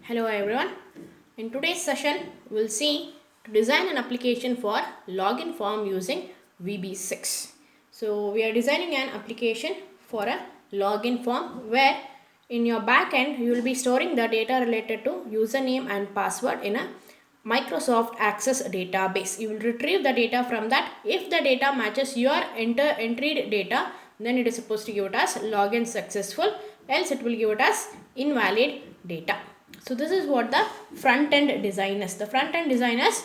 Hello everyone. In today's session, we'll see to design an application for login form using VB6. So we are designing an application for a login form where in your backend you will be storing the data related to username and password in a Microsoft Access database. You will retrieve the data from that. If the data matches your entered data, then it is supposed to give it as login successful, else it will give it as invalid data. So this is what the front end design is. The front end design is,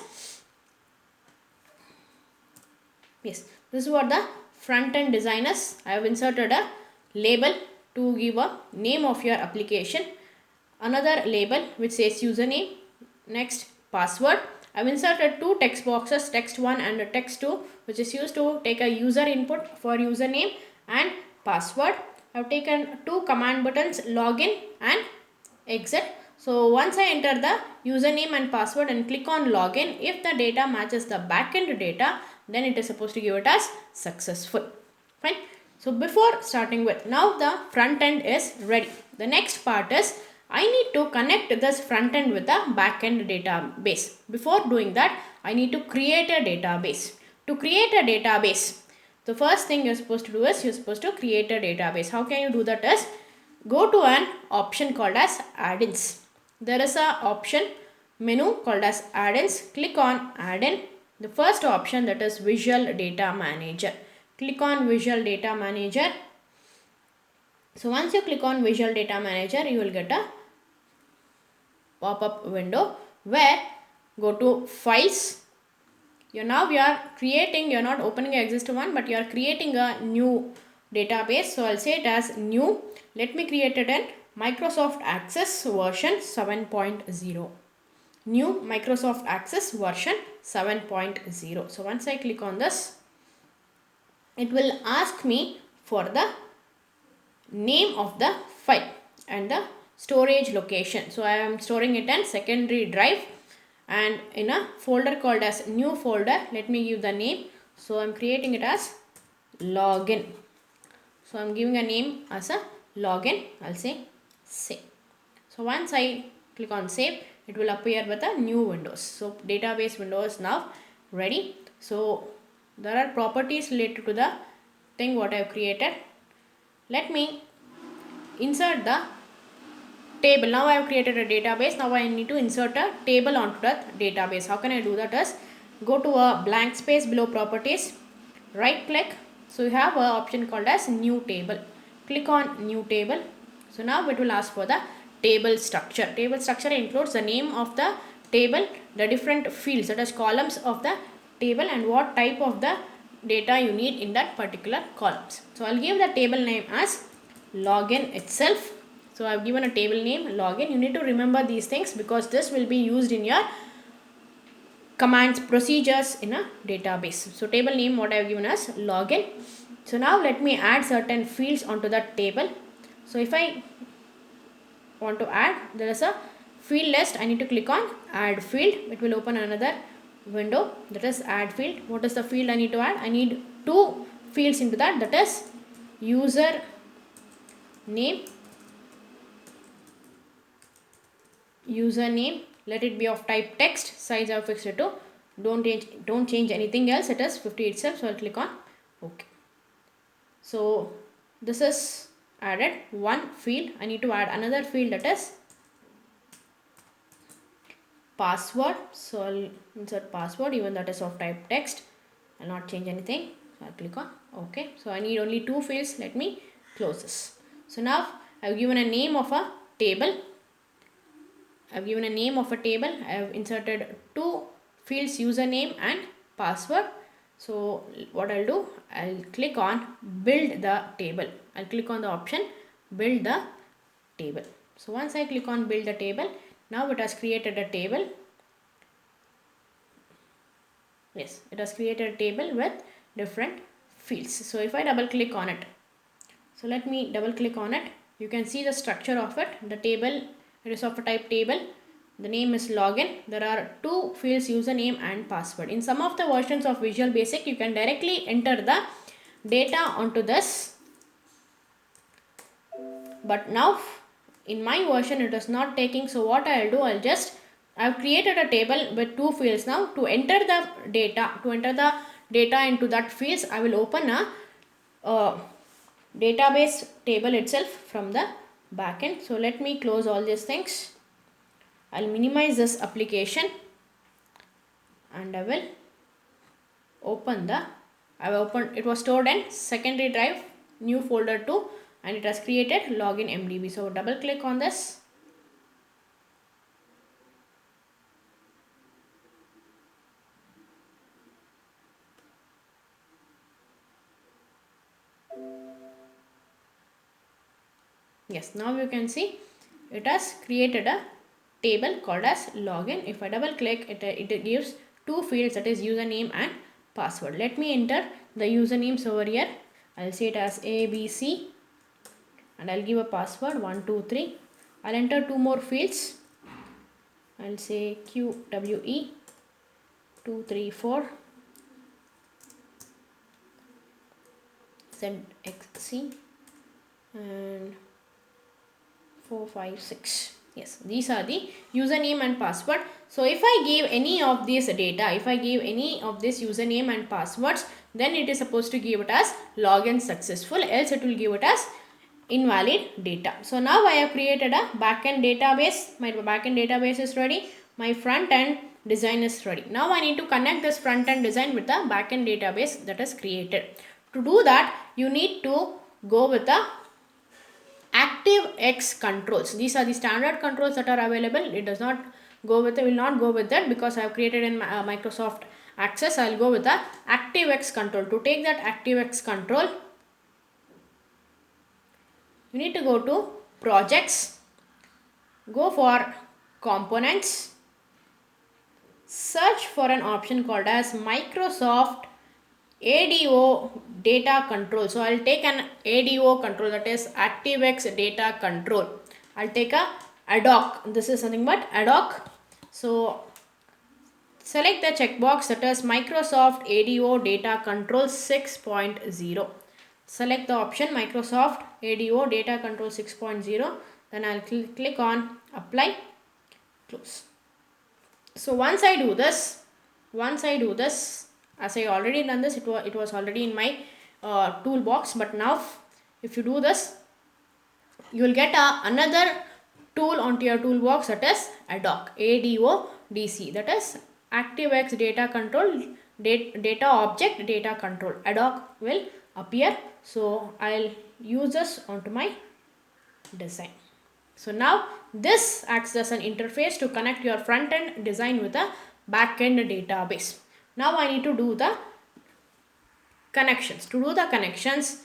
yes, this is what the front end design is. I have inserted a label to give a name of your application, another label which says username, next password. I have inserted two text boxes, text 1 and text 2, which is used to take a user input for username and password. I have taken two command buttons, login and exit. So once I enter the username and password and click on login, if the data matches the backend data, then it is supposed to give it as successful. Fine. So before starting with, now the front end is ready. The next part is I need to connect this front end with the backend database. Before doing that, I need to create a database. To create a database, the first thing you're supposed to do is you're supposed to create a database. How can you do that? Is go to an option called as add-ins. There is a option menu called as add-ins. Click on add-in. The first option, that is Visual Data Manager. Click on Visual Data Manager. So once you click on Visual Data Manager, you will get a pop-up window where go to Files. You are creating, you're not opening an existing one, but you are creating a new database. So I'll say it as new. Let me create it in Microsoft Access version 7.0. New Microsoft Access version 7.0. So once I click on this, it will ask me for the name of the file and the storage location. So I am storing it in secondary drive and in a folder called as new folder. Let me give the name. So I'm creating it as login. So I'm giving a name as a login. I'll say save. So once I click on save, it will appear with a new windows. So database window is now ready. So there are properties related to the thing what I have created. Let me insert the table. Now I have created a database. Now I need to insert a table onto that database. How can I do that? Is go to a blank space below properties, right click. So you have an option called as new table. Click on new table. So now it will ask for the table structure. Table structure includes the name of the table, the different fields, that is columns of the table, and what type of the data you need in that particular columns. So I'll give the table name as login itself. So I've given a table name login. You need to remember these things because this will be used in your commands procedures in a database. So table name what I have given as login. So now let me add certain fields onto that table. So if I want to add, there is a field list. I need to click on add field. It will open another window, that is add field. What is the field I need to add? I need two fields into that, that is user name, username. Let it be of type text. Size I have fixed it to. Don't change anything else. It is 50 itself. So I'll click on OK. So this is added one field. I need to add another field, that is password. So I'll insert password, even that is of type text. I'll not change anything. So I'll click on OK. So I need only two fields. Let me close this. So now I've given a name of a table. I've given a name of a table. I have inserted two fields, username and password. So what I'll do, I'll click on build the table. I'll click on the option build the table. So once I click on build the table, now it has created a table. Yes, it has created a table with different fields. So if I double click on it, so let me double click on it. You can see the structure of it. The table, it is of a type table. The name is login. There are two fields, username and password. In some of the versions of Visual Basic, you can directly enter the data onto this. But now in my version it is not taking. So what I'll do, I've created a table with 2 fields. Now to enter the data into that fields, I will open a database table itself from the backend. So let me close all these things. I'll minimize this application and I will open it was stored in secondary drive, new folder 2, and it has created login MDB. So double click on this. Yes, now you can see it has created a table called as login. If I double click, it gives 2 fields, that is username and password. Let me enter the usernames over here. I'll say it as ABC and I'll give a password 123. I'll enter 2 more fields. I'll say QWE 234 ZXC and 456. Yes, these are the username and password. So if I give any of this data, if I give any of this username and passwords, then it is supposed to give it as login successful, else it will give it as invalid data. So now I have created a backend database. My backend database is ready. My front end design is ready. Now I need to connect this front end design with the backend database that is created. To do that, you need to go with the ActiveX controls. These are the standard controls that are available. It does not go with, will not go with that because I have created in Microsoft Access. I will go with the ActiveX control. To take that ActiveX control, you need to go to projects, go for components, search for an option called as Microsoft ADO data control. So I'll take an ADO control, that is ActiveX data control. I'll take a ad hoc. This is nothing but ad hoc. So select the checkbox that is Microsoft ADO data control 6.0. Select the option Microsoft ADO data control 6.0. Then I'll click on apply, close. So once I do this, as I already done this, it was already in my toolbox, but now if you do this, you will get another tool onto your toolbox, that is ADOC, ADODC, that is ActiveX data control, data object data control. ADOC will appear. So I'll use this onto my design. So now this acts as an interface to connect your front end design with a back end database. Now I need to do the connections. To do the connections,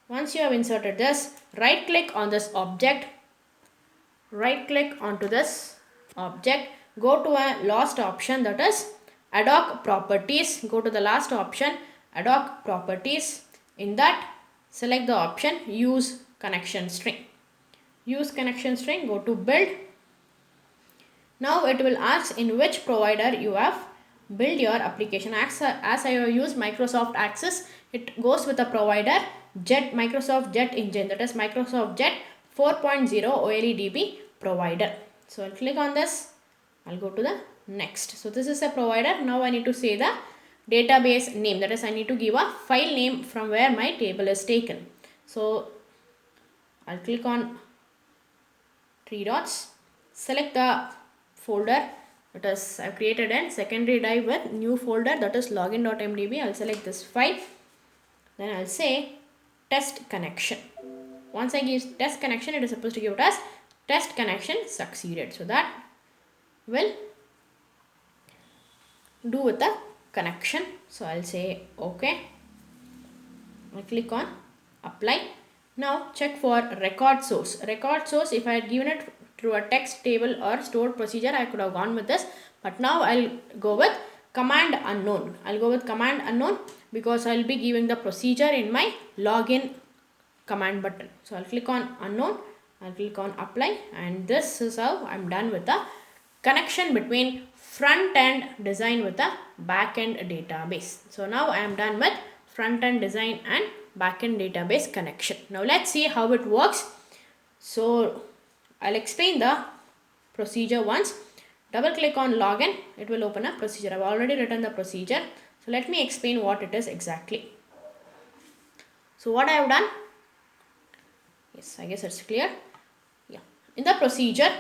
once you have inserted this, right click on this object, right click onto this object, go to a last option, that is ad hoc properties. Go to the last option, ad hoc properties. In that, select the option use connection string. Use connection string, go to build. Now it will ask in which provider you have build your application. As I have used Microsoft Access, it goes with the provider Microsoft Jet Engine, that is Microsoft Jet 4.0 OLEDB provider. So I'll click on this. I'll go to the next. So this is a provider. Now I need to say the database name, that is I need to give a file name from where my table is taken. So I'll click on 3 dots, select the folder that is I've created in secondary drive with new folder, that is login.mdb. I'll select this file. Then I'll say test connection. Once I give test connection, it is supposed to give it as test connection succeeded. So that will do with the connection. So I'll say OK. I'll click on apply. Now check for record source. Record source, if I had given it through a text table or stored procedure, I could have gone with this. But now I'll go with command unknown. I'll go with command unknown because I'll be giving the procedure in my login command button. So I'll click on unknown. I'll click on apply, and this is how I'm done with the connection between front end design with the back end database. So now I am done with front end design and back end database connection. Now let's see how it works. So I'll explain the procedure once. Double click on login, it will open a procedure. I've already written the procedure. So let me explain what it is exactly. So what I have done, yes, I guess it's clear. Yeah, in the procedure,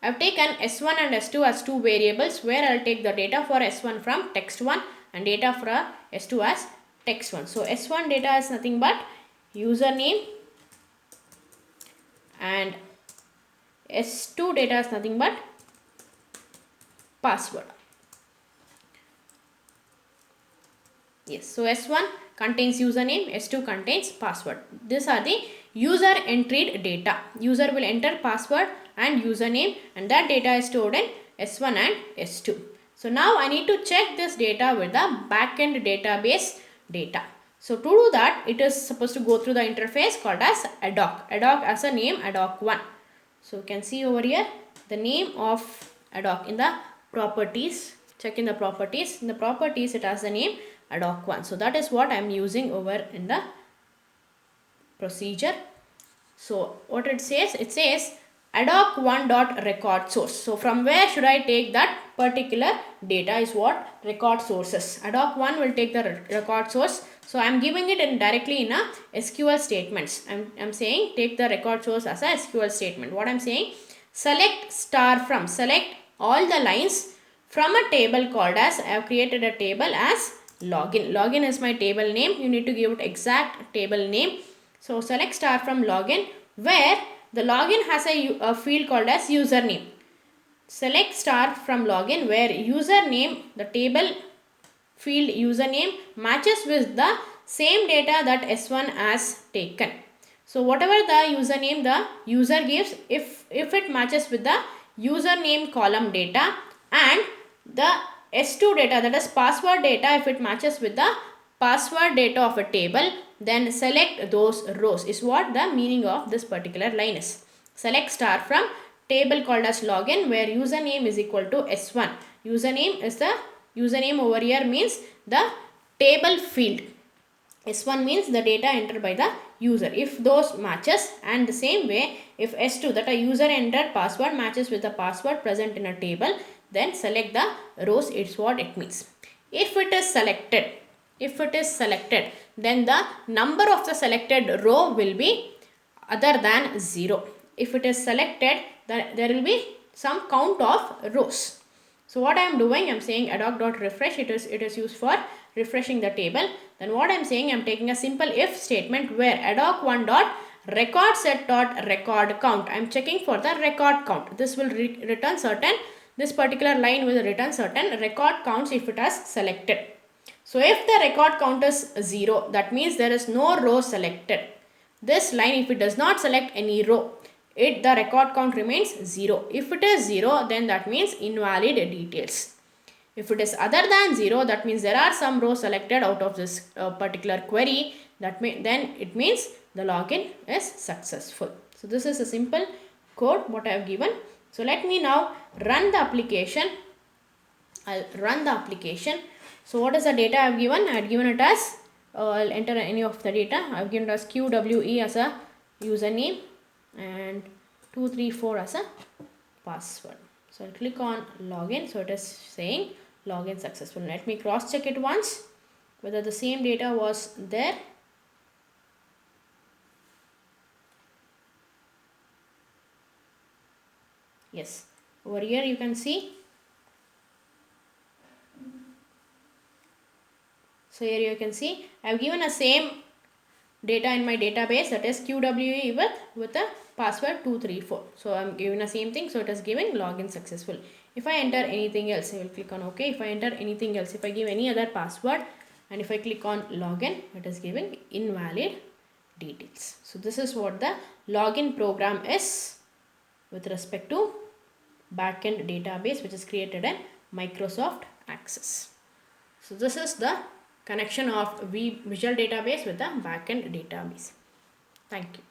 I've taken S1 and S2 as two variables where I'll take the data for S1 from text1 and data for S2 as text1. So S1 data is nothing but username and S2 data is nothing but password. Yes, so S1 contains username, S2 contains password. These are the user entered data. User will enter password and username, and that data is stored in S1 and S2. So now I need to check this data with the backend database data. So to do that, it is supposed to go through the interface called as adhoc. Adhoc as a name, adhoc1. So you can see over here the name of adhoc in the properties. Check in the properties. In the properties, it has the name adhoc1. So that is what I am using over in the procedure. So what it says adhoc1.record source. So from where should I take that particular data is what record sources. Adhoc1 will take the record source. So I am giving it in directly in a SQL statements. I'm saying take the record source as a SQL statement. What I'm saying, select star from, select all the lines from a table called as, I have created a table as login. Login is my table name. You need to give it exact table name. So select star from login where the login has a field called as username. Select star from login where username, the table field username matches with the same data that S1 has taken. So whatever the username the user gives, if it matches with the username column data and the S2 data, that is password data, if it matches with the password data of a table, then select those rows is what the meaning of this particular line is. Select star from table called as login where username is equal to S1. Username is the username over here means the table field. S1 means the data entered by the user. If those matches, and the same way if S2, that a user entered password matches with the password present in a table, then select the rows is what it means. If it is selected, then the number of the selected row will be other than 0. If it is selected, then there will be some count of rows. So what I am doing, I am saying adhoc.refresh, it is used for refreshing the table. Then what I am saying, I am taking a simple if statement where adhoc1.record set.record count. I am checking for the record count. This will return certain, this particular line will return certain record counts if it has selected. So if the record count is 0, that means there is no row selected. This line, if it does not select any row, the record count remains 0. If it is 0, then that means invalid details. If it is other than 0, that means there are some rows selected out of this particular query. Then it means the login is successful. So this is a simple code what I have given. So let me now run the application. I'll run the application. So what is the data I have given? I have given it as, I'll enter any of the data. I have given it as QWE as a username and 234 as a password. So I'll click on login. So it is saying login successful. Let me cross check it once whether the same data was there. Yes, over here you can see. So here you can see I have given a same data in my database, that is QWE with a password 234. So I am giving the same thing. So it is giving login successful. If I enter anything else, I will click on OK. If I enter anything else, if I give any other password and if I click on login, it is giving invalid details. So this is what the login program is with respect to backend database which is created in Microsoft Access. So this is the connection of Visual Database with the backend database. Thank you.